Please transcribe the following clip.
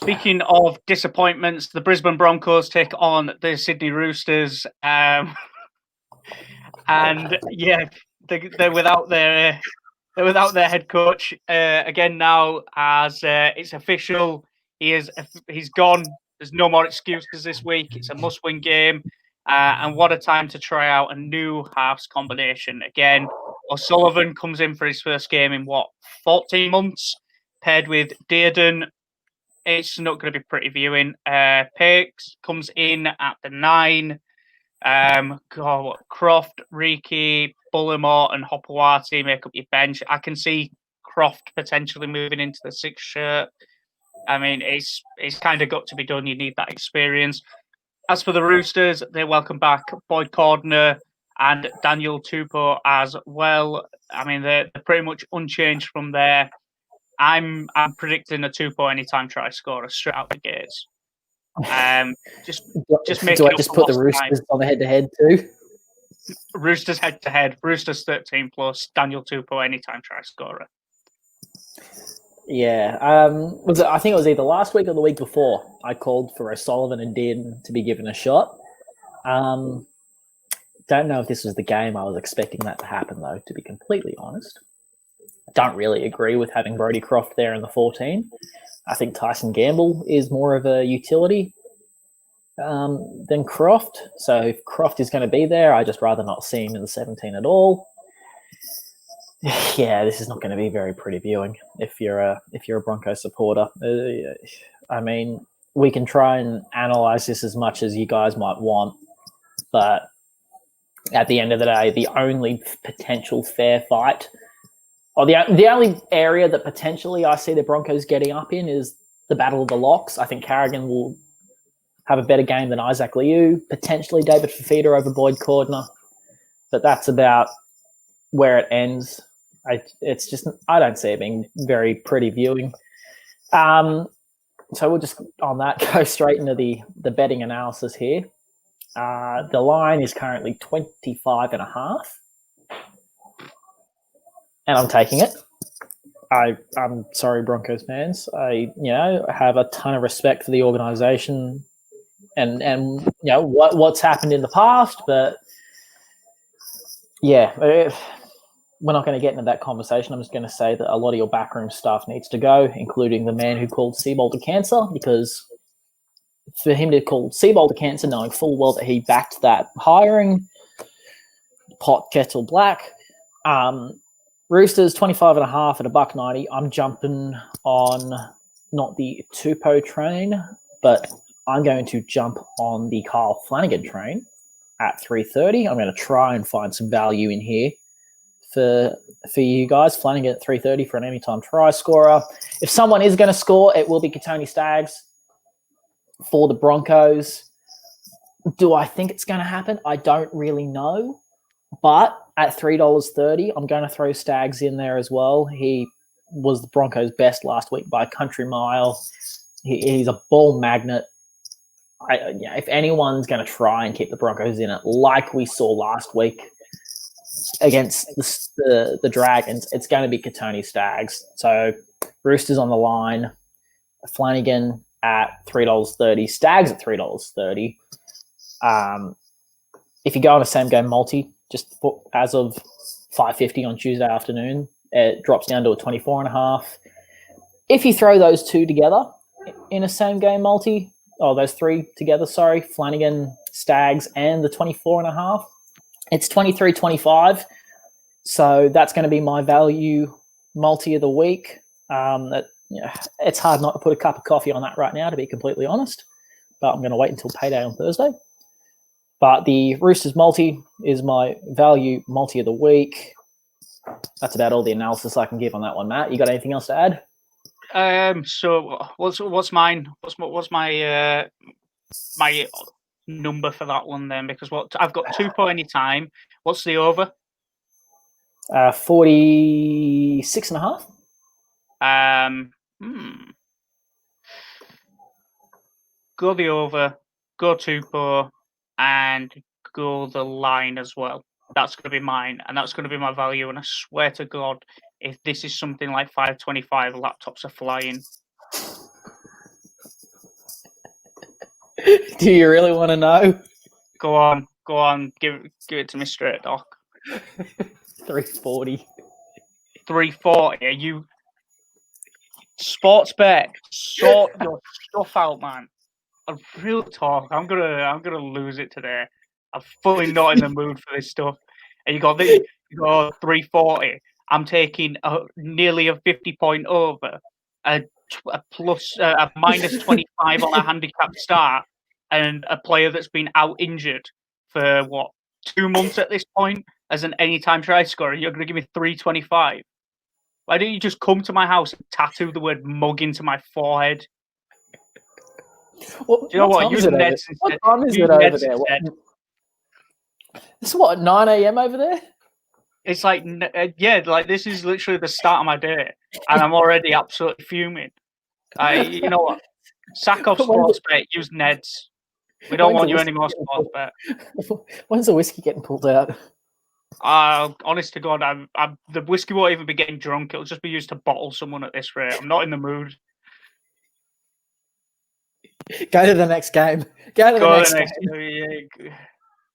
Speaking of disappointments, the Brisbane Broncos take on the Sydney Roosters, and yeah, they're without their head coach again now. As it's official, he's gone. There's no more excuses this week. It's a must-win game, and what a time to try out a new halves combination again. O'Sullivan comes in for his first game in 14 months, paired with Dearden. It's not going to be pretty viewing. Pakes comes in at the 9. Croft, Riki, Bullimore, and Hopewati make up your bench. I can see Croft potentially moving into the 6th shirt. I mean, it's kind of got to be done. You need that experience. As for the Roosters, they welcome back Boyd Cordner and Daniel Tupou as well. I mean, they're pretty much unchanged from there. I'm predicting a Tupou anytime try scorer straight out the gates. Just make. Do I just put the Roosters on the head-to-head too? Roosters head-to-head. Roosters 13 plus. Daniel Tupou anytime try scorer. Yeah, I think it was either last week or the week before. I called for O'Sullivan and Dearden to be given a shot. Don't know if this was the game I was expecting that to happen, though, to be completely honest. I don't really agree with having Brodie Croft there in the 14. I think Tyson Gamble is more of a utility than Croft. So if Croft is going to be there, I'd just rather not see him in the 17 at all. Yeah, this is not going to be very pretty viewing if you're a Broncos supporter. I mean, we can try and analyse this as much as you guys might want, but at the end of the day, the only potential fair fight, or the only area that potentially I see the Broncos getting up in is the battle of the locks. I think Carrigan will have a better game than Isaac Liu, potentially David Fifita over Boyd Cordner, but that's about where it ends. I don't see it being very pretty viewing. So we'll just, on that, go straight into the betting analysis here. The line is currently 25.5. And I'm taking it. I'm sorry, Broncos fans. I have a ton of respect for the organisation and what's happened in the past, but yeah, we're not going to get into that conversation. I'm just going to say that a lot of your backroom stuff needs to go, including the man who called Seabold a cancer, because for him to call Seabold a cancer, knowing full well that he backed that hiring, pot kettle black. Roosters 25.5 at $1.90. I'm jumping on not the Tupou train, but I'm going to jump on the Kyle Flanagan train at $3.30. I'm going to try and find some value in here for you guys. Flanagan at $3.30 for an anytime try scorer. If someone is going to score, it will be Katoni Staggs for the Broncos. Do I think it's going to happen? I don't really know. But at $3.30, I'm going to throw Staggs in there as well. He was the Broncos' best last week by a country mile. He's a ball magnet. If anyone's going to try and keep the Broncos in it, like we saw last week against the Dragons, it's going to be Katoni Staggs. So Roosters on the line, Flanagan at $3.30, Staggs at $3.30. If you go on a same game multi, just as of 5:50 on Tuesday afternoon, it drops down to a 24.5. If you throw those two together in a same game multi, those three together, Flanagan, Staggs, and the 24.5, it's 23.25. So that's going to be my value multi of the week. It's hard not to put a cup of coffee on that right now, to be completely honest, but I'm going to wait until payday on Thursday. But the Roosters multi is my value multi of the week. That's about all the analysis I can give on that one, Matt. You got anything else to add? So what's mine? What's my my number for that one then? Because I've got Tupou anytime. What's the over? 46.5. Go the over. Go Tupou. And go the line as well. That's going to be mine, and that's going to be my value. And I swear to God, if this is something like 5.25, laptops are flying. Do you really want to know? Go on. Give it to me straight, Doc. 340. 340. Are you sports bet? Sort your stuff out, man. A real talk. I'm gonna lose it today. I'm fully not in the mood for this stuff. And you got 340. I'm taking nearly a 50-point over, a minus 25 on a handicap start, and a player that's been out injured for what 2 months at this point as an anytime try scorer. You're gonna give me 325. Why don't you just come to my house and tattoo the word mug into my forehead? What, Do you know what? Use Neds instead. What time is it over there? It's what, 9 a.m. over there? It's like, like this is literally the start of my day, and I'm already absolutely fuming. You know what? Sack off sports bet. Use Neds. We don't want you anymore, sports bet. When's the whiskey getting pulled out? Honest to God, the whiskey won't even be getting drunk. It'll just be used to bottle someone at this rate. I'm not in the mood. Go to the next game. Go to the next game.